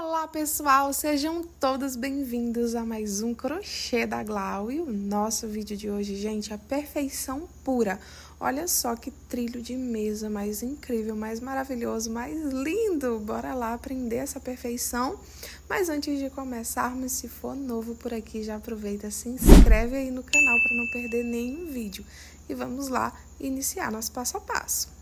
Olá pessoal, sejam todos bem-vindos a mais um crochê da Glau. E o nosso vídeo de hoje, gente, é perfeição pura. Olha só que trilho de mesa mais incrível, mais maravilhoso, mais lindo. Bora lá aprender essa perfeição. Mas antes de começarmos, se for novo por aqui, já aproveita, se inscreve aí no canal para não perder nenhum vídeo. E vamos lá iniciar nosso passo a passo.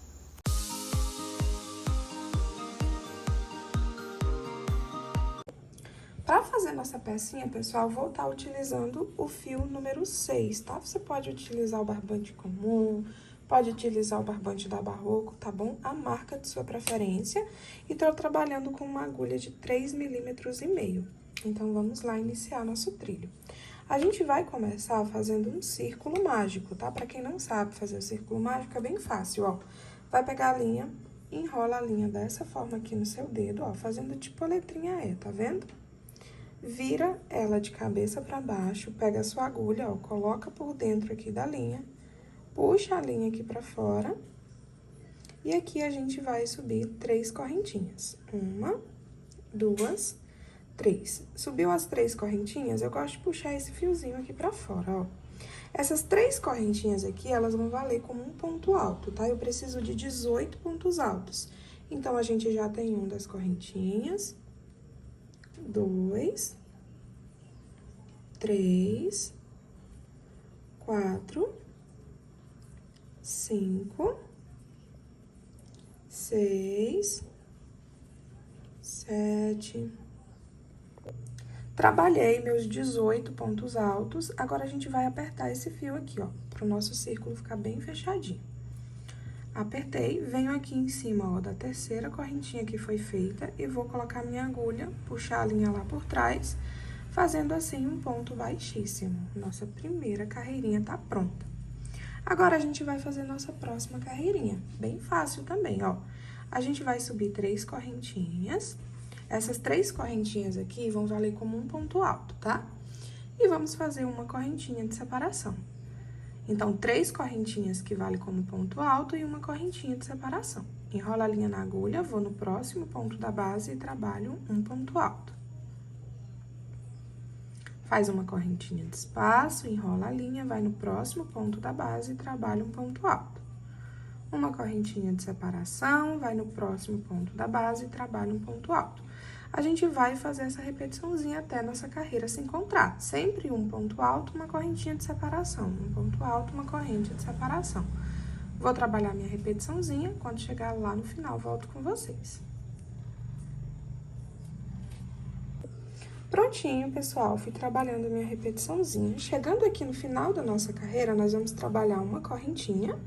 Para fazer nossa pecinha, pessoal, vou estar utilizando o fio número 6, tá? Você pode utilizar o barbante comum, pode utilizar o barbante da Barroco, tá bom? A marca de sua preferência. E tô trabalhando com uma agulha de 3,5 milímetros. Então, vamos lá iniciar nosso trilho. A gente vai começar fazendo um círculo mágico, tá? Para quem não sabe fazer o círculo mágico, é bem fácil, ó. Vai pegar a linha, enrola a linha dessa forma aqui no seu dedo, ó, fazendo tipo a letrinha E, tá vendo? Vira ela de cabeça para baixo, pega a sua agulha, ó, coloca por dentro aqui da linha, puxa a linha aqui para fora. E aqui a gente vai subir 3 correntinhas. 1, 2, 3. Subiu as 3 correntinhas, eu gosto de puxar esse fiozinho aqui para fora, ó. Essas 3 correntinhas aqui, elas vão valer como um ponto alto, tá? Eu preciso de 18 pontos altos. Então, a gente já tem um das correntinhas. 2, 3, 4, 5, 6, 7. Trabalhei meus 18 pontos altos, agora a gente vai apertar esse fio aqui, ó, para o nosso círculo ficar bem fechadinho. Apertei, venho aqui em cima, ó, da terceira correntinha que foi feita e vou colocar minha agulha, puxar a linha lá por trás, fazendo assim um ponto baixíssimo. Nossa primeira carreirinha tá pronta. Agora, a gente vai fazer nossa próxima carreirinha, bem fácil também, ó. A gente vai subir 3 correntinhas, essas 3 correntinhas aqui vão valer como um ponto alto, tá? E vamos fazer uma correntinha de separação. Então, 3 correntinhas que vale como ponto alto e uma correntinha de separação. Enrola a linha na agulha, vou no próximo ponto da base e trabalho um ponto alto. Faz uma correntinha de espaço, enrola a linha, vai no próximo ponto da base e trabalha um ponto alto. Uma correntinha de separação, vai no próximo ponto da base e trabalha um ponto alto. A gente vai fazer essa repetiçãozinha até nossa carreira se encontrar. Sempre um ponto alto, uma correntinha de separação. Um ponto alto, uma corrente de separação. Vou trabalhar minha repetiçãozinha, quando chegar lá no final, volto com vocês. Prontinho, pessoal, fui trabalhando minha repetiçãozinha. Chegando aqui no final da nossa carreira, nós vamos trabalhar uma correntinha.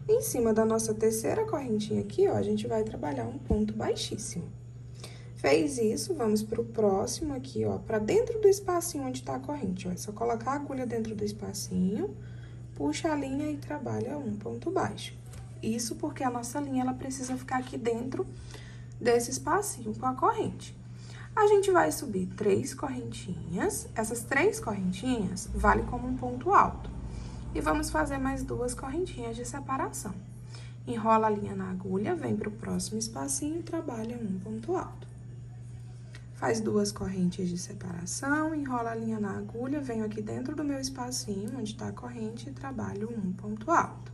Em cima da nossa terceira correntinha aqui, ó, a gente vai trabalhar um ponto baixíssimo. Fez isso, vamos pro próximo aqui, ó, pra dentro do espacinho onde tá a corrente, ó. É só colocar a agulha dentro do espacinho, puxa a linha e trabalha um ponto baixo. Isso porque a nossa linha, ela precisa ficar aqui dentro desse espacinho com a corrente. A gente vai subir 3 correntinhas, essas 3 correntinhas valem como um ponto alto. E vamos fazer mais 2 correntinhas de separação. Enrola a linha na agulha, vem pro próximo espacinho e trabalha um ponto alto. Faz 2 correntes de separação, enrola a linha na agulha, venho aqui dentro do meu espacinho, onde tá a corrente, e trabalho um ponto alto.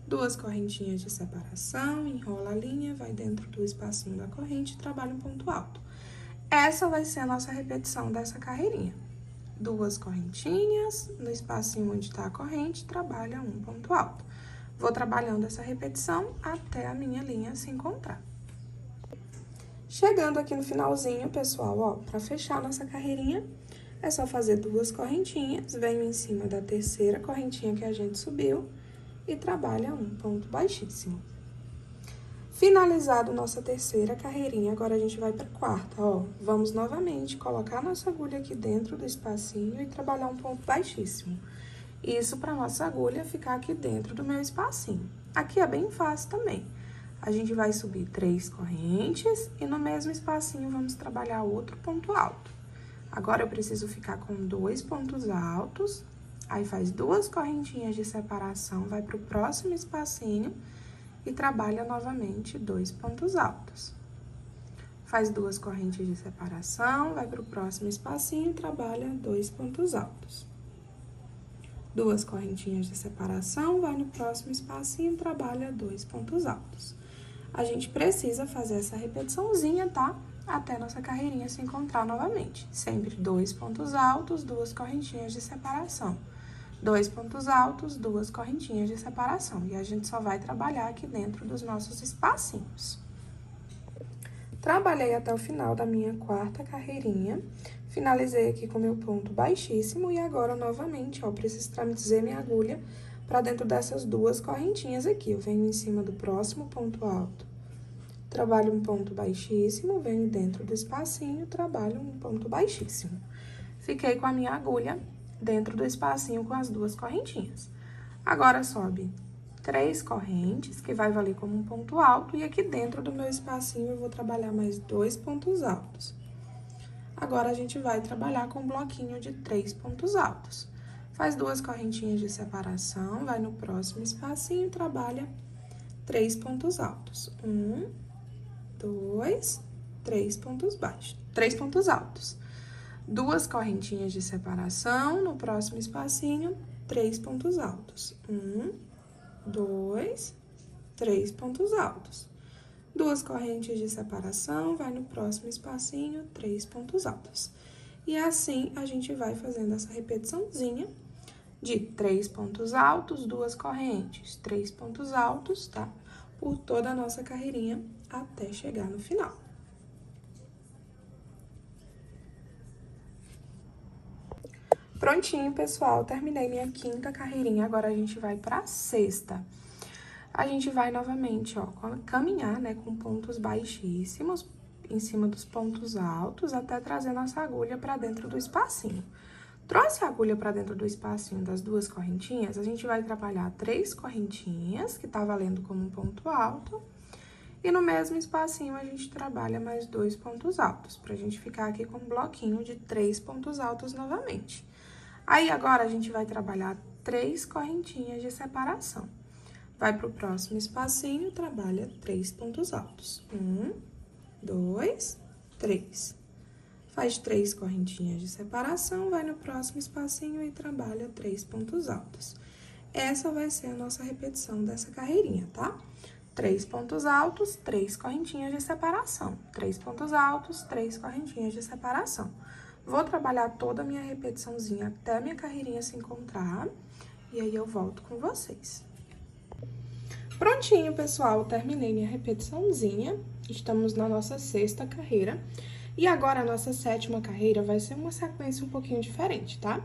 2 correntinhas de separação, enrola a linha, vai dentro do espacinho da corrente e trabalha um ponto alto. Essa vai ser a nossa repetição dessa carreirinha. 2 correntinhas, no espacinho onde tá a corrente, trabalha um ponto alto. Vou trabalhando essa repetição até a minha linha se encontrar. Chegando aqui no finalzinho, pessoal, ó, pra fechar nossa carreirinha, é só fazer 2 correntinhas, venho em cima da terceira correntinha que a gente subiu e trabalha um ponto baixíssimo. Finalizado nossa terceira carreirinha, agora a gente vai pra quarta, ó. Vamos novamente colocar nossa agulha aqui dentro do espacinho e trabalhar um ponto baixíssimo. Isso pra nossa agulha ficar aqui dentro do meu espacinho. Aqui é bem fácil também. A gente vai subir 3 correntes e no mesmo espacinho vamos trabalhar outro ponto alto. Agora, eu preciso ficar com 2 pontos altos, aí faz 2 correntinhas de separação, vai pro próximo espacinho e trabalha novamente 2 pontos altos. Faz 2 correntes de separação, vai pro próximo espacinho e trabalha 2 pontos altos. 2 correntinhas de separação, vai no próximo espacinho e trabalha 2 pontos altos. A gente precisa fazer essa repetiçãozinha, tá? Até nossa carreirinha se encontrar novamente. Sempre 2 pontos altos, 2 correntinhas de separação. 2 pontos altos, 2 correntinhas de separação. E a gente só vai trabalhar aqui dentro dos nossos espacinhos. Trabalhei até o final da minha 4ª carreirinha. Finalizei aqui com meu ponto baixíssimo e agora, novamente, ó, preciso trazer minha agulha para dentro dessas 2 correntinhas aqui. Eu venho em cima do próximo ponto alto, trabalho um ponto baixíssimo, venho dentro do espacinho, trabalho um ponto baixíssimo. Fiquei com a minha agulha dentro do espacinho com as 2 correntinhas. Agora, sobe 3 correntes, que vai valer como um ponto alto, e aqui dentro do meu espacinho eu vou trabalhar mais 2 pontos altos. Agora, a gente vai trabalhar com um bloquinho de 3 pontos altos. Faz 2 correntinhas de separação, vai no próximo espacinho e trabalha 3 pontos altos. 1, 2, 3 pontos baixos, 3 pontos altos. 2 correntinhas de separação, no próximo espacinho, 3 pontos altos. 1, 2, 3 pontos altos. 2 correntes de separação, vai no próximo espacinho, 3 pontos altos. E assim, a gente vai fazendo essa repetiçãozinha de 3 pontos altos, 2 correntes, 3 pontos altos, tá? Por toda a nossa carreirinha até chegar no final. Prontinho, pessoal, terminei minha 5ª carreirinha, agora a gente vai pra 6ª. A gente vai novamente, ó, caminhar, né, com pontos baixíssimos em cima dos pontos altos, até trazer nossa agulha pra dentro do espacinho. Trouxe a agulha pra dentro do espacinho das 2 correntinhas, a gente vai trabalhar 3 correntinhas, que tá valendo como um ponto alto, e no mesmo espacinho a gente trabalha mais 2 pontos altos, pra gente ficar aqui com um bloquinho de 3 pontos altos novamente. Aí, agora, a gente vai trabalhar 3 correntinhas de separação. Vai pro próximo espacinho, trabalha 3 pontos altos. 1, 2, 3. Faz 3 correntinhas de separação, vai no próximo espacinho e trabalha 3 pontos altos. Essa vai ser a nossa repetição dessa carreirinha, tá? 3 pontos altos, 3 correntinhas de separação. 3 pontos altos, 3 correntinhas de separação. Vou trabalhar toda a minha repetiçãozinha até a minha carreirinha se encontrar, e aí eu volto com vocês. Prontinho, pessoal, terminei minha repetiçãozinha, estamos na nossa 6ª carreira, e agora a nossa 7ª carreira vai ser uma sequência um pouquinho diferente, tá?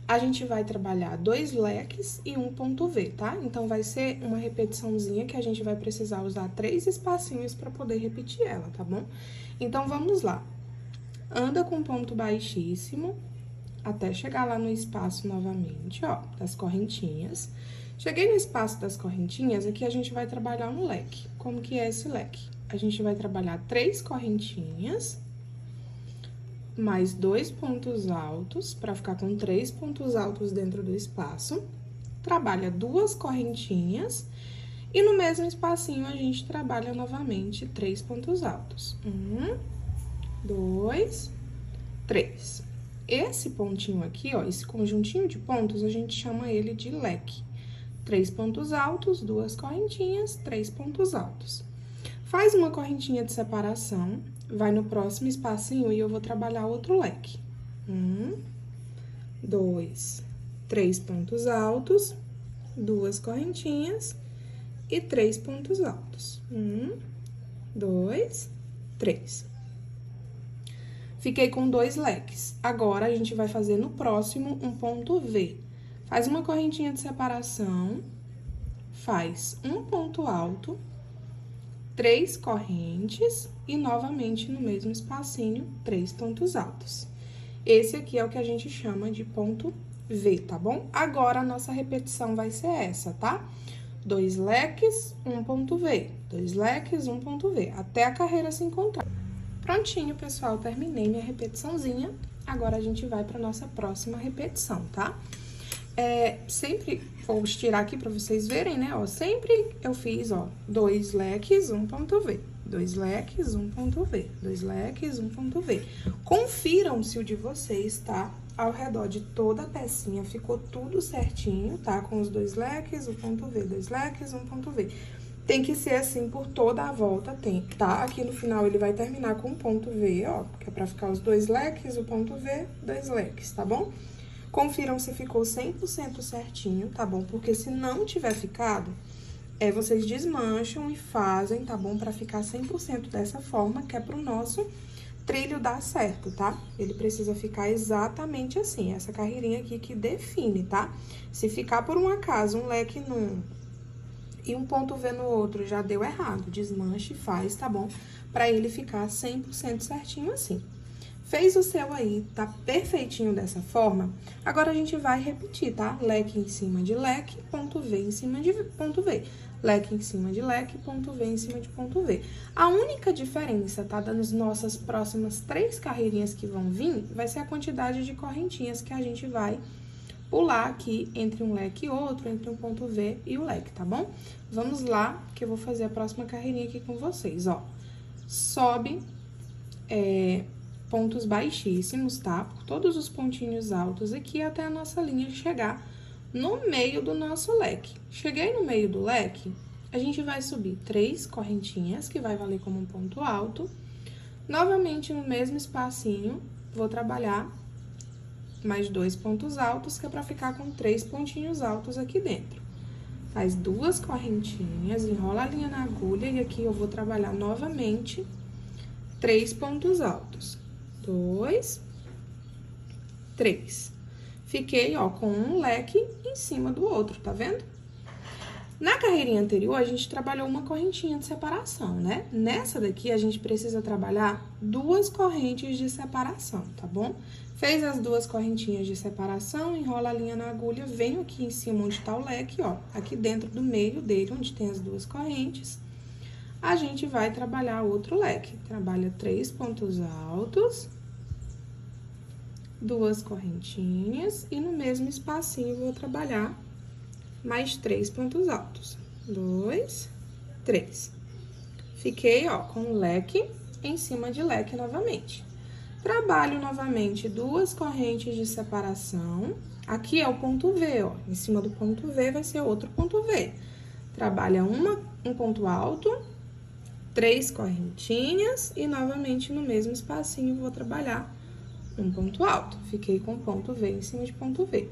A gente vai trabalhar 2 leques e um ponto V, tá? Então, vai ser uma repetiçãozinha que a gente vai precisar usar 3 espacinhos para poder repetir ela, tá bom? Então, vamos lá. Anda com ponto baixíssimo, até chegar lá no espaço novamente, ó, das correntinhas. Cheguei no espaço das correntinhas, aqui a gente vai trabalhar um leque. Como que é esse leque? A gente vai trabalhar 3 correntinhas, mais 2 pontos altos, para ficar com 3 pontos altos dentro do espaço. Trabalha 2 correntinhas, e no mesmo espacinho a gente trabalha novamente 3 pontos altos. 1, 2, 3. Esse pontinho aqui, ó, esse conjuntinho de pontos, a gente chama ele de leque. 3 pontos altos, 2 correntinhas, 3 pontos altos. Faz uma correntinha de separação, vai no próximo espacinho e eu vou trabalhar outro leque. 1, 2, 3 pontos altos, 2 correntinhas e 3 pontos altos. 1, 2, 3. Fiquei com 2 leques. Agora, a gente vai fazer no próximo um ponto V. Faz uma correntinha de separação, faz um ponto alto, 3 correntes e, novamente, no mesmo espacinho, 3 pontos altos. Esse aqui é o que a gente chama de ponto V, tá bom? Agora, a nossa repetição vai ser essa, tá? 2 leques, um ponto V. 2 leques, um ponto V, até a carreira se encontrar. Prontinho, pessoal, terminei minha repetiçãozinha. Agora, a gente vai para nossa próxima repetição, tá? Sempre vou estirar aqui para vocês verem, né? Ó, sempre eu fiz, ó, 2 leques, um ponto V. 2 leques, um ponto V, 2 leques, um ponto V. Confiram se o de vocês tá ao redor de toda a pecinha, ficou tudo certinho, tá? Com os 2 leques, o ponto V, 2 leques, um ponto V. Tem que ser assim por toda a volta, tá? Aqui no final ele vai terminar com um ponto V, ó, que é pra ficar os 2 leques, o ponto V, 2 leques, tá bom? Confiram se ficou 100% certinho, tá bom? Porque se não tiver ficado, vocês desmancham e fazem, tá bom? Pra ficar 100% dessa forma, que é pro nosso trilho dar certo, tá? Ele precisa ficar exatamente assim, essa carreirinha aqui que define, tá? Se ficar por um acaso um leque num e um ponto V no outro, já deu errado, desmanche e faz, tá bom? Pra ele ficar 100% certinho assim. Fez o seu aí, tá perfeitinho dessa forma, agora a gente vai repetir, tá? Leque em cima de leque, ponto V em cima de ponto V. Leque em cima de leque, ponto V em cima de ponto V. A única diferença, tá? Das nossas próximas 3 carreirinhas que vão vir, vai ser a quantidade de correntinhas que a gente vai pular aqui entre um leque e outro, entre um ponto V e o leque, tá bom? Vamos lá, que eu vou fazer a próxima carreirinha aqui com vocês, ó. Sobe, pontos baixíssimos, tá? Por todos os pontinhos altos aqui até a nossa linha chegar no meio do nosso leque. Cheguei no meio do leque, a gente vai subir 3 correntinhas, que vai valer como um ponto alto. Novamente, no mesmo espacinho, vou trabalhar mais 2 pontos altos, que é pra ficar com 3 pontinhos altos aqui dentro. Faz 2 correntinhas, enrola a linha na agulha e aqui eu vou trabalhar novamente 3 pontos altos. 2, 3. Fiquei, ó, com um leque em cima do outro, tá vendo? Na carreirinha anterior, a gente trabalhou uma correntinha de separação, né? Nessa daqui, a gente precisa trabalhar 2 correntes de separação, tá bom? Fez as 2 correntinhas de separação, enrola a linha na agulha, venho aqui em cima onde tá o leque, ó, aqui dentro do meio dele, onde tem as 2 correntes, a gente vai trabalhar outro leque. Trabalha 3 pontos altos, 2 correntinhas, e no mesmo espacinho vou trabalhar mais 3 pontos altos. 2, 3. Fiquei, ó, com o leque em cima de leque novamente. Trabalho novamente 2 correntes de separação. Aqui é o ponto V, ó. Em cima do ponto V vai ser outro ponto V. Trabalha um ponto alto, 3 correntinhas e novamente no mesmo espacinho vou trabalhar um ponto alto. Fiquei com ponto V em cima de ponto V.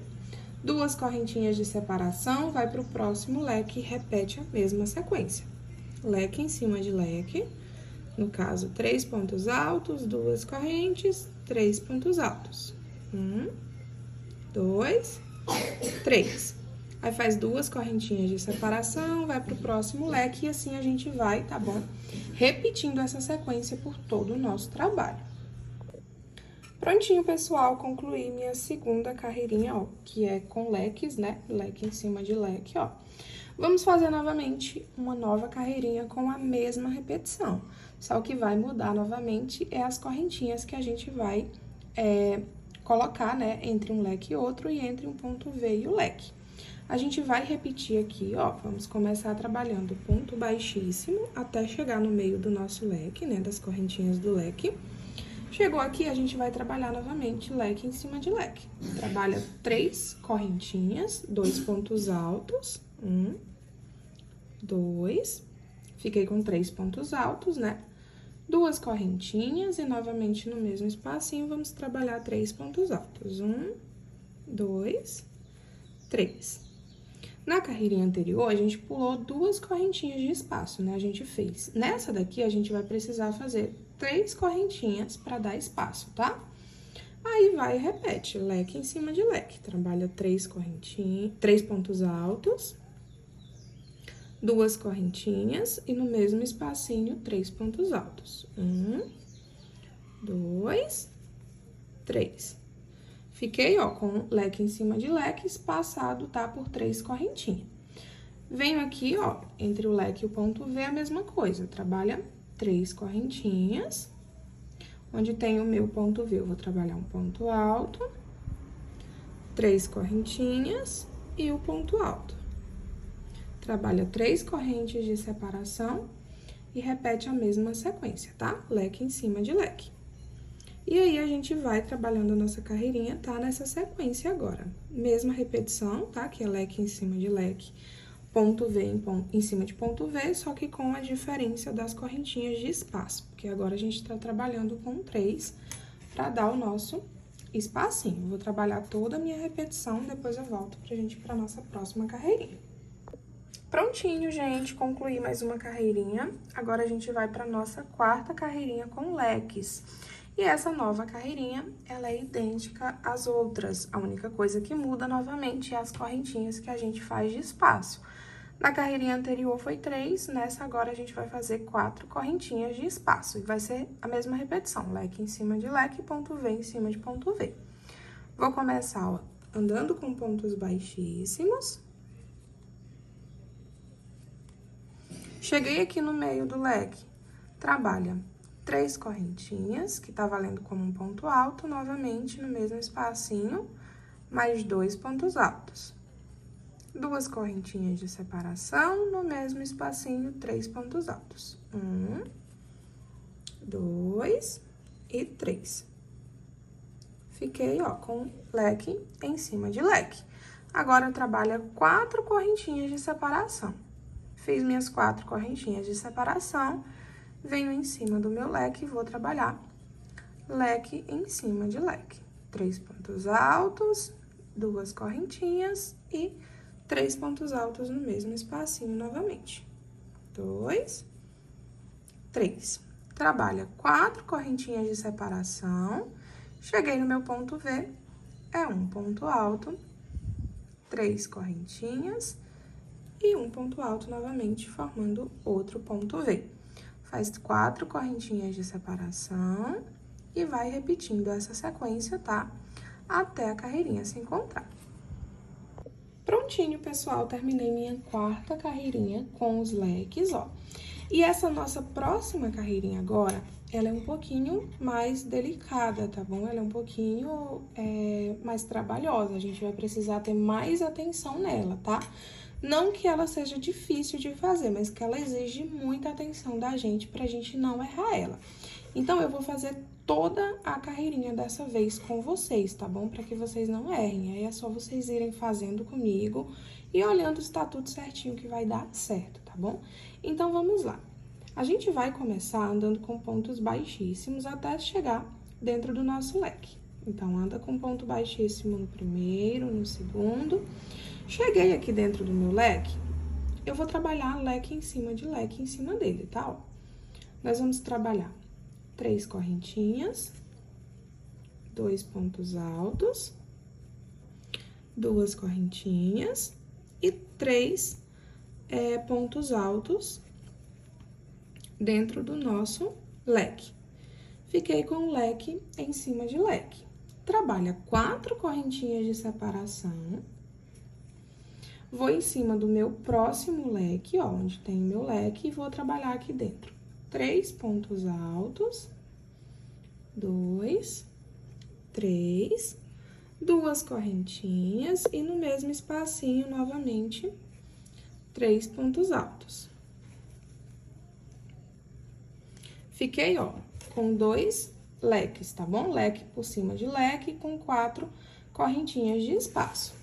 2 correntinhas de separação, vai para o próximo leque e repete a mesma sequência. Leque em cima de leque, no caso, 3 pontos altos, 2 correntes, 3 pontos altos. 1, 2, 3. Aí faz 2 correntinhas de separação, vai para o próximo leque e assim a gente vai, tá bom? Repetindo essa sequência por todo o nosso trabalho. Prontinho, pessoal, concluí minha segunda carreirinha, ó, que é com leques, né? Leque em cima de leque, ó. Vamos fazer novamente uma nova carreirinha com a mesma repetição. Só o que vai mudar novamente é as correntinhas que a gente vai colocar, né? Entre um leque e outro e entre um ponto V e o leque. A gente vai repetir aqui, ó, vamos começar trabalhando ponto baixíssimo até chegar no meio do nosso leque, né? Das correntinhas do leque. Chegou aqui, a gente vai trabalhar novamente leque em cima de leque. Trabalha 3 correntinhas, 2 pontos altos, 1, 2, fiquei com 3 pontos altos, né? 2 correntinhas e novamente no mesmo espacinho vamos trabalhar 3 pontos altos. 1, 2, 3. Na carreirinha anterior, a gente pulou 2 correntinhas de espaço, né? A gente fez. Nessa daqui, a gente vai precisar fazer 3 correntinhas para dar espaço, tá? Aí, vai e repete, leque em cima de leque. Trabalha 3 correntinhas, 3 pontos altos, 2 correntinhas e no mesmo espacinho, 3 pontos altos. 1, 2, 3. Fiquei, ó, com leque em cima de leque, espaçado, tá? Por 3 correntinhas. Venho aqui, ó, entre o leque e o ponto V, a mesma coisa. Trabalha 3 correntinhas. Onde tem o meu ponto V, eu vou trabalhar um ponto alto, 3 correntinhas e o ponto alto. Trabalha 3 correntes de separação e repete a mesma sequência, tá? Leque em cima de leque. E aí, a gente vai trabalhando a nossa carreirinha, tá? Nessa sequência agora. Mesma repetição, tá? Que é leque em cima de leque, ponto V em cima de ponto V, só que com a diferença das correntinhas de espaço. Porque agora a gente tá trabalhando com 3 para dar o nosso espacinho. Vou trabalhar toda a minha repetição, depois eu volto pra gente ir pra nossa próxima carreirinha. Prontinho, gente, concluí mais uma carreirinha. Agora, a gente vai pra nossa quarta carreirinha com leques. E essa nova carreirinha, ela é idêntica às outras. A única coisa que muda, novamente, é as correntinhas que a gente faz de espaço. Na carreirinha anterior foi 3, nessa agora a gente vai fazer 4 correntinhas de espaço. E vai ser a mesma repetição, leque em cima de leque, ponto V em cima de ponto V. Vou começar, ó, andando com pontos baixíssimos. Cheguei aqui no meio do leque, trabalha 3 correntinhas, que tá valendo como um ponto alto, novamente no mesmo espacinho, mais 2 pontos altos. 2 correntinhas de separação, no mesmo espacinho, 3 pontos altos. 1, 2 e 3. Fiquei, ó, com leque em cima de leque. Agora, eu trabalho 4 correntinhas de separação. Fiz minhas 4 correntinhas de separação, venho em cima do meu leque e vou trabalhar leque em cima de leque. 3 pontos altos, 2 correntinhas e 3 pontos altos no mesmo espacinho novamente. 2, 3. Trabalha 4 correntinhas de separação, cheguei no meu ponto V, é um ponto alto, 3 correntinhas e um ponto alto novamente, formando outro ponto V. Faz 4 correntinhas de separação e vai repetindo essa sequência, tá? Até a carreirinha se encontrar. Prontinho, pessoal, terminei minha quarta carreirinha com os leques, ó. E essa nossa próxima carreirinha agora, ela é um pouquinho mais delicada, tá bom? Ela é um pouquinho mais trabalhosa, a gente vai precisar ter mais atenção nela, tá? Não que ela seja difícil de fazer, mas que ela exige muita atenção da gente pra gente não errar ela. Então, eu vou fazer toda a carreirinha dessa vez com vocês, tá bom? Pra que vocês não errem. Aí, é só vocês irem fazendo comigo e olhando se tá tudo certinho que vai dar certo, tá bom? Então, vamos lá. A gente vai começar andando com pontos baixíssimos até chegar dentro do nosso leque. Então, anda com ponto baixíssimo no primeiro, no segundo. Cheguei aqui dentro do meu leque, eu vou trabalhar leque em cima de leque em cima dele, tá? Ó, nós vamos trabalhar 3 correntinhas, 2 pontos altos, 2 correntinhas e 3 pontos altos dentro do nosso leque. Fiquei com o leque em cima de leque. Trabalha 4 correntinhas de separação. Vou em cima do meu próximo leque, ó, onde tem o meu leque, e vou trabalhar aqui dentro. 3 pontos altos, 2, 3, 2 correntinhas e no mesmo espacinho, novamente, 3 pontos altos. Fiquei, ó, com 2 leques, tá bom? Leque por cima de leque com 4 correntinhas de espaço.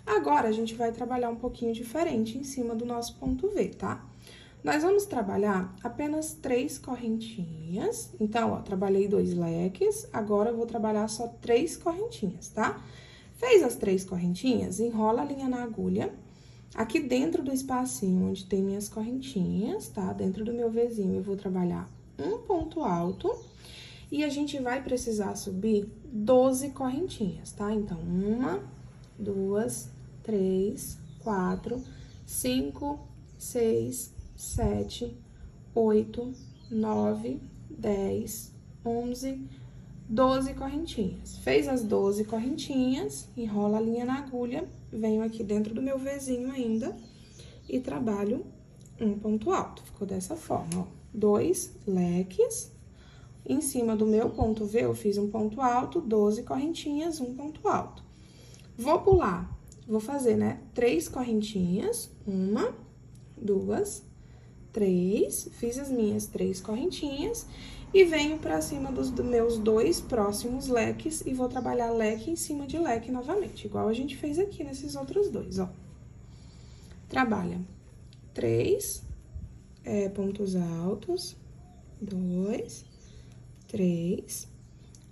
Agora, a gente vai trabalhar um pouquinho diferente em cima do nosso ponto V, tá? Nós vamos trabalhar apenas 3 correntinhas. Então, ó, trabalhei 2 leques, agora eu vou trabalhar só 3 correntinhas, tá? Fez as 3 correntinhas, enrola a linha na agulha. Aqui dentro do espacinho onde tem minhas correntinhas, tá? Dentro do meu Vzinho, eu vou trabalhar um ponto alto. E a gente vai precisar subir 12 correntinhas, tá? Então, 1, 2, 3, 4, 5, 6, 7, 8, 9, 10, 11, 12 correntinhas. Fez as 12 correntinhas, enrola a linha na agulha, venho aqui dentro do meu Vzinho ainda e trabalho um ponto alto. Ficou dessa forma, ó. 2 leques. Em cima do meu ponto V, eu fiz um ponto alto, 12 correntinhas, um ponto alto. Vou pular, vou fazer, né, 3 correntinhas, 1, 2, 3, fiz as minhas 3 correntinhas e venho pra cima dos meus 2 próximos leques e vou trabalhar leque em cima de leque novamente, igual a gente fez aqui nesses outros dois, ó. Trabalha 3 pontos altos, 2, 3,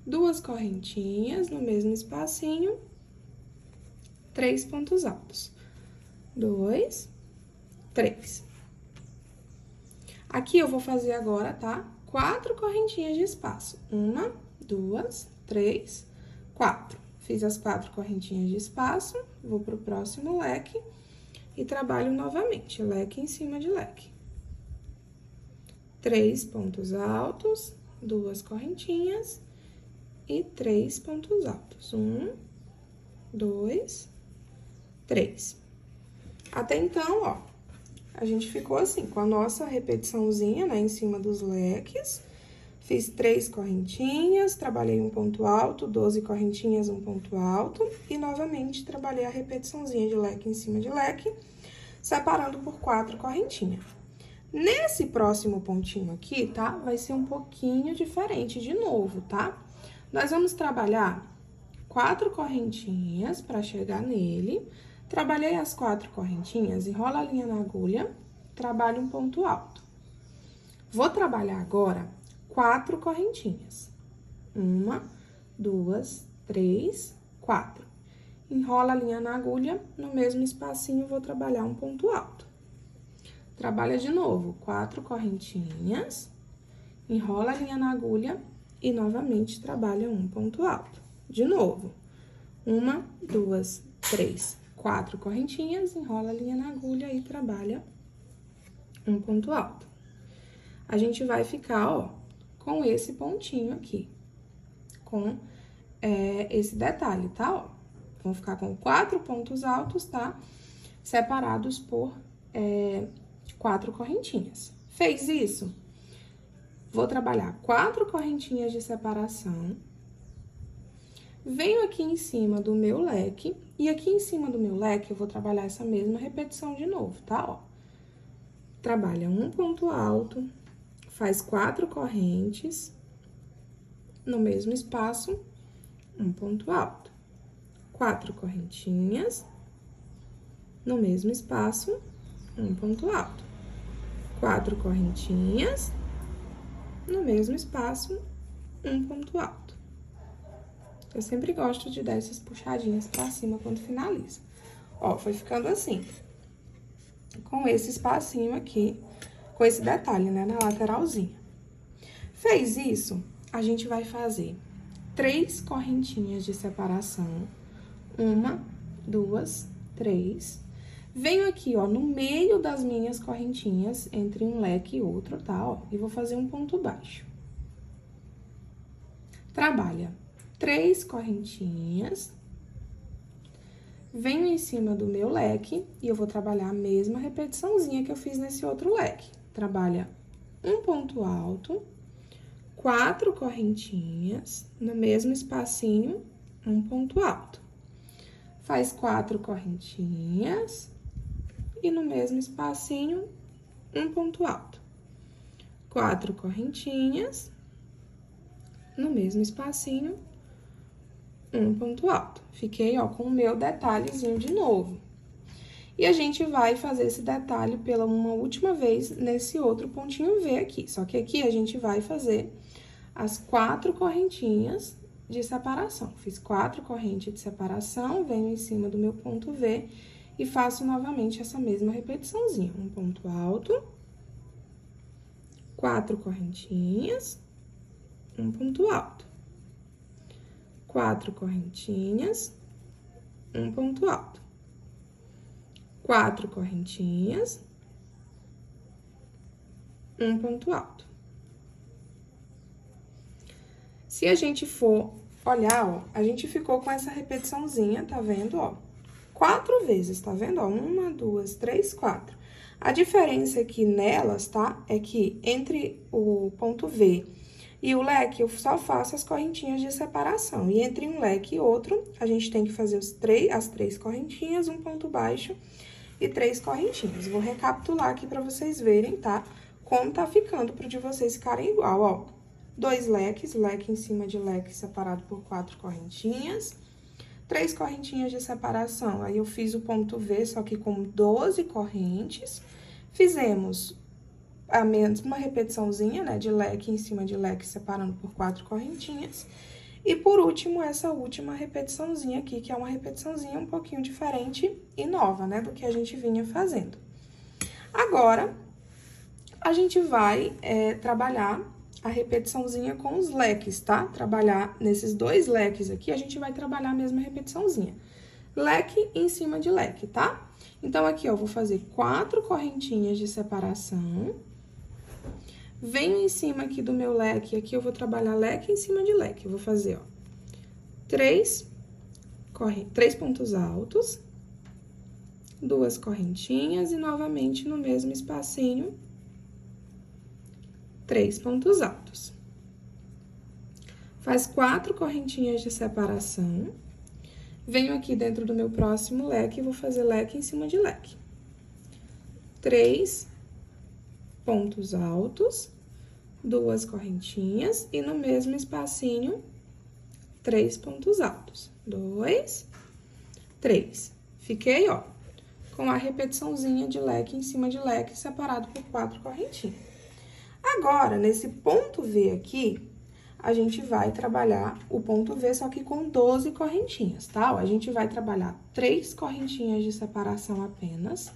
2 correntinhas no mesmo espacinho, 3 pontos altos, 2, 3. Aqui eu vou fazer agora, tá? 4 correntinhas de espaço. 1, 2, 3, 4. Fiz as 4 correntinhas de espaço, vou pro próximo leque e trabalho novamente, leque em cima de leque. 3 pontos altos, 2 correntinhas e 3 pontos altos. 1, 2, 3. Até então, ó, a gente ficou assim, com a nossa repetiçãozinha, né, em cima dos leques. Fiz 3 correntinhas, trabalhei um ponto alto, 12 correntinhas, um ponto alto. E, novamente, trabalhei a repetiçãozinha de leque em cima de leque, separando por 4 correntinhas. Nesse próximo pontinho aqui, tá? Vai ser um pouquinho diferente de novo, tá? Nós vamos trabalhar 4 correntinhas pra chegar nele. Trabalhei as 4 correntinhas, enrola a linha na agulha, trabalho um ponto alto. Vou trabalhar agora 4 correntinhas. 1, 2, 3, 4. Enrola a linha na agulha, no mesmo espacinho vou trabalhar um ponto alto. Trabalha de novo, 4 correntinhas, enrola a linha na agulha e novamente trabalha um ponto alto. De novo, 1, 2, 3, 4 correntinhas, enrola a linha na agulha e trabalha um ponto alto. A gente vai ficar, ó, com esse pontinho aqui, com esse detalhe, tá, ó? Vão ficar com 4 pontos altos, tá? Separados por 4 correntinhas. Fez isso? Vou trabalhar 4 correntinhas de separação. Venho aqui em cima do meu leque, e aqui em cima do meu leque eu vou trabalhar essa mesma repetição de novo, tá? Ó. Trabalha um ponto alto, faz 4 correntes, no mesmo espaço, um ponto alto. 4 correntinhas, no mesmo espaço, um ponto alto. 4 correntinhas, no mesmo espaço, um ponto alto. Eu sempre gosto de dar essas puxadinhas pra cima quando finaliza. Ó, foi ficando assim. Com esse espacinho aqui, com esse detalhe, né, na lateralzinha. Fez isso, a gente vai fazer 3 correntinhas de separação. 1, 2, 3. Venho aqui, ó, no meio das minhas correntinhas, entre um leque e outro, tá, ó? E vou fazer um ponto baixo. Trabalha 3 correntinhas, venho em cima do meu leque e eu vou trabalhar a mesma repetiçãozinha que eu fiz nesse outro leque. Trabalha um ponto alto, 4 correntinhas, no mesmo espacinho, um ponto alto. Faz 4 correntinhas e no mesmo espacinho, um ponto alto. 4 correntinhas, no mesmo espacinho, um ponto alto. Fiquei, ó, com o meu detalhezinho de novo. E a gente vai fazer esse detalhe pela uma última vez nesse outro pontinho V aqui. Só que aqui a gente vai fazer as 4 correntinhas de separação. Fiz 4 correntes de separação, venho em cima do meu ponto V e faço novamente essa mesma repetiçãozinha. Um ponto alto, 4 correntinhas, um ponto alto. 4 correntinhas, um ponto alto. 4 correntinhas, um ponto alto. Se a gente for olhar, ó, a gente ficou com essa repetiçãozinha, tá vendo, ó? 4 vezes, tá vendo, ó? 1, 2, 3, 4. A diferença aqui nelas, tá? É que entre o ponto V e o leque, eu só faço as correntinhas de separação. E entre um leque e outro, a gente tem que fazer as 3 correntinhas, um ponto baixo e 3 correntinhas. Vou recapitular aqui pra vocês verem, tá? Como tá ficando pro de vocês ficarem igual, ó. 2 leques, leque em cima de leque separado por 4 correntinhas. 3 correntinhas de separação, aí eu fiz o ponto V, só que com 12 correntes. Fizemos a mesma repetiçãozinha, né, de leque em cima de leque, separando por 4 correntinhas. E por último, essa última repetiçãozinha aqui, que é uma repetiçãozinha um pouquinho diferente e nova, né, do que a gente vinha fazendo. Agora, a gente vai trabalhar a repetiçãozinha com os leques, tá? Trabalhar nesses 2 leques aqui, a gente vai trabalhar a mesma repetiçãozinha. Leque em cima de leque, tá? Então, aqui, ó, eu vou fazer 4 correntinhas de separação. Venho em cima aqui do meu leque, aqui eu vou trabalhar leque em cima de leque. Eu vou fazer, ó, 3 pontos altos, 2 correntinhas e novamente no mesmo espacinho, 3 pontos altos. Faz 4 correntinhas de separação. Venho aqui dentro do meu próximo leque e vou fazer leque em cima de leque. 3 pontos altos, 2 correntinhas e no mesmo espacinho, 3 pontos altos. 2, 3. Fiquei, ó, com a repetiçãozinha de leque em cima de leque, separado por 4 correntinhas. Agora, nesse ponto V aqui, a gente vai trabalhar o ponto V, só que com 12 correntinhas, tá? Ó, a gente vai trabalhar 3 correntinhas de separação apenas.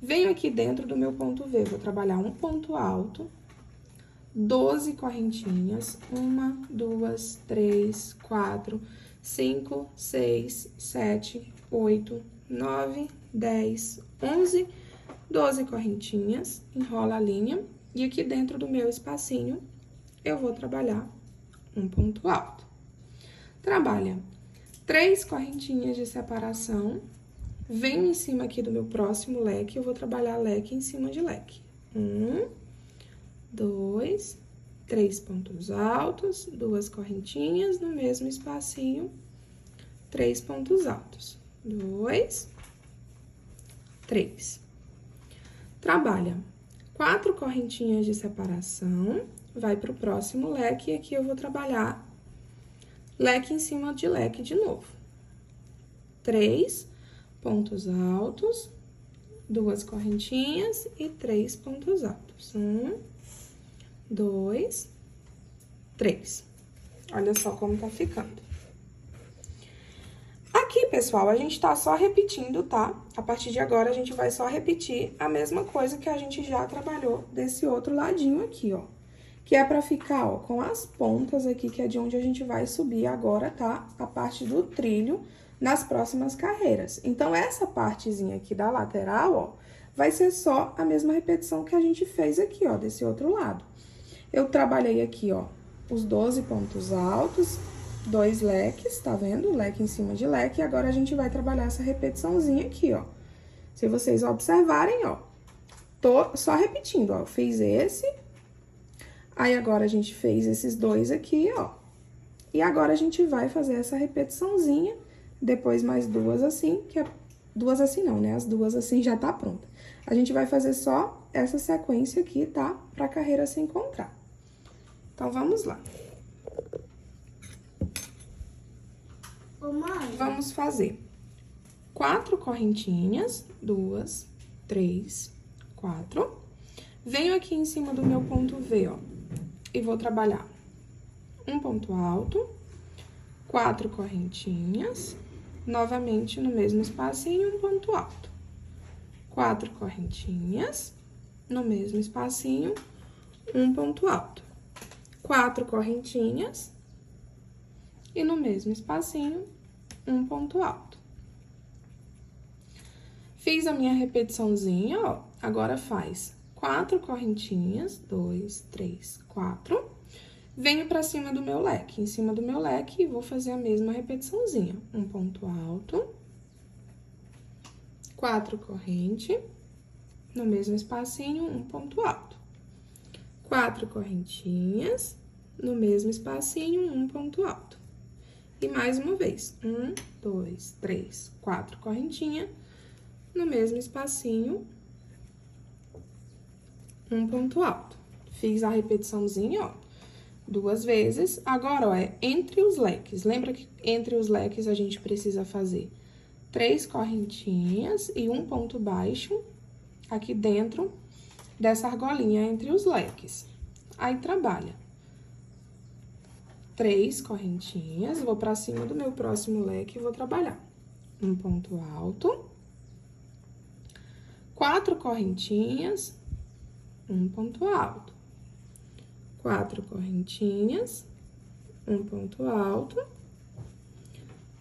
Venho aqui dentro do meu ponto V, vou trabalhar um ponto alto, 12 correntinhas, 1, 2, 3, 4, 5, 6, 7, 8, 9, 10, 11, 12 correntinhas, enrola a linha. E aqui dentro do meu espacinho, eu vou trabalhar um ponto alto. Trabalha 3 correntinhas de separação, venho em cima aqui do meu próximo leque, eu vou trabalhar leque em cima de leque. 1, 2, 3 pontos altos, 2 correntinhas, no mesmo espacinho, 3 pontos altos. 2, 3. Trabalha 4 correntinhas de separação, vai pro próximo leque e aqui eu vou trabalhar leque em cima de leque de novo. 3 pontos altos, 2 correntinhas e 3 pontos altos. 1, 2, 3. Olha só como tá ficando. Aqui, pessoal, a gente tá só repetindo, tá? A partir de agora, a gente vai só repetir a mesma coisa que a gente já trabalhou desse outro ladinho aqui, ó. Que é pra ficar, ó, com as pontas aqui, que é de onde a gente vai subir agora, tá? A parte do trilho nas próximas carreiras. Então, essa partezinha aqui da lateral, ó, vai ser só a mesma repetição que a gente fez aqui, ó, desse outro lado. Eu trabalhei aqui, ó, os 12 pontos altos, 2 leques, tá vendo? Leque em cima de leque, e agora a gente vai trabalhar essa repetiçãozinha aqui, ó. Se vocês observarem, ó, tô só repetindo, ó, fiz esse, aí agora a gente fez esses 2 aqui, ó. E agora a gente vai fazer essa repetiçãozinha, depois mais 2 assim, que é... 2 assim não, né? As 2 assim já tá pronta. A gente vai fazer só essa sequência aqui, tá? Pra carreira se encontrar. Então, vamos lá. Ô, mãe. Vamos fazer 4 correntinhas, 2, 3, 4. Venho aqui em cima do meu ponto V, ó, e vou trabalhar um ponto alto, 4 correntinhas, novamente no mesmo espacinho, um ponto alto. 4 correntinhas, no mesmo espacinho, um ponto alto. 4 correntinhas, e no mesmo espacinho, um ponto alto. Fiz a minha repetiçãozinha, ó, agora faz 4 correntinhas, 2, 3, 4. Venho pra cima do meu leque, em cima do meu leque, e vou fazer a mesma repetiçãozinha. Um ponto alto, 4 correntes, no mesmo espacinho, um ponto alto. 4 correntinhas, no mesmo espacinho, um ponto alto. E mais uma vez, 1, 2, 3, 4 correntinhas, no mesmo espacinho, um ponto alto. Fiz a repetiçãozinha, ó, 2 vezes. Agora, ó, é entre os leques. Lembra que entre os leques a gente precisa fazer 3 correntinhas e um ponto baixo aqui dentro dessa argolinha entre os leques. Aí, trabalha 3 correntinhas, vou pra cima do meu próximo leque e vou trabalhar um ponto alto, 4 correntinhas, um ponto alto, 4 correntinhas, um ponto alto,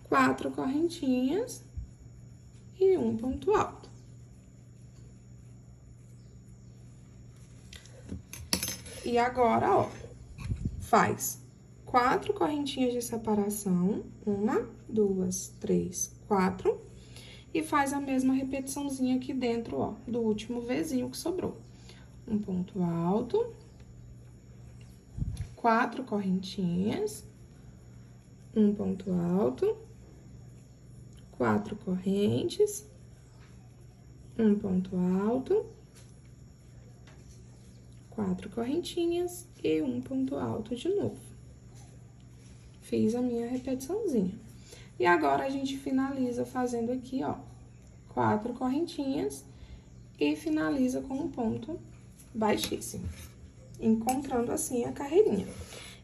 4 correntinhas e um ponto alto. E agora, ó, faz 4 correntinhas de separação, 1, 2, 3, 4, e faz a mesma repetiçãozinha aqui dentro, ó, do último Vzinho que sobrou. Um ponto alto, 4 correntinhas, um ponto alto, 4 correntes, um ponto alto, 4 correntinhas e um ponto alto de novo. Fiz a minha repetiçãozinha. E agora, a gente finaliza fazendo aqui, ó, 4 correntinhas e finaliza com um ponto baixíssimo, encontrando assim a carreirinha.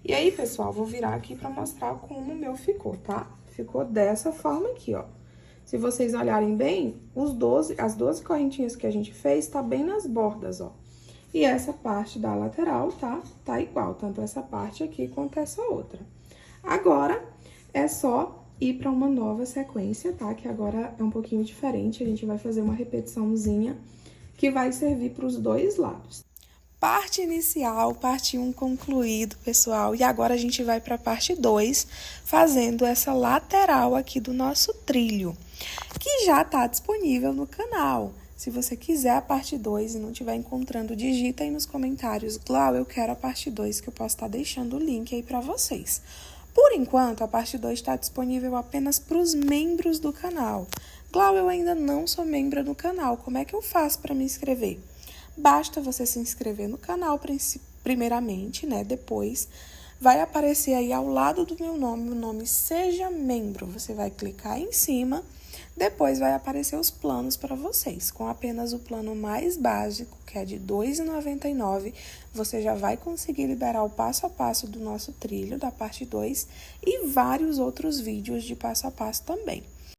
E aí, pessoal, vou virar aqui pra mostrar como o meu ficou, tá? Ficou dessa forma aqui, ó. Se vocês olharem bem, as 12 correntinhas que a gente fez tá bem nas bordas, ó. E essa parte da lateral tá igual, tanto essa parte aqui quanto essa outra. Agora, é só ir para uma nova sequência, tá? Que agora é um pouquinho diferente, a gente vai fazer uma repetiçãozinha que vai servir para os dois lados. Parte inicial, parte 1 concluído, pessoal. E agora a gente vai para a parte 2, fazendo essa lateral aqui do nosso trilho, que já tá disponível no canal. Se você quiser a parte 2 e não estiver encontrando, digita aí nos comentários, Glau, eu quero a parte 2, que eu posso estar deixando o link aí para vocês. Por enquanto, a parte 2 está disponível apenas para os membros do canal. Glau, eu ainda não sou membro do canal, como é que eu faço para me inscrever? Basta você se inscrever no canal primeiramente, né? Depois vai aparecer aí ao lado do meu nome, o nome Seja Membro. Você vai clicar em cima, depois vai aparecer os planos para vocês. Com apenas o plano mais básico, que é de R$ 2,99, você já vai conseguir liberar o passo a passo do nosso trilho, da parte 2, e vários outros vídeos de passo a passo também.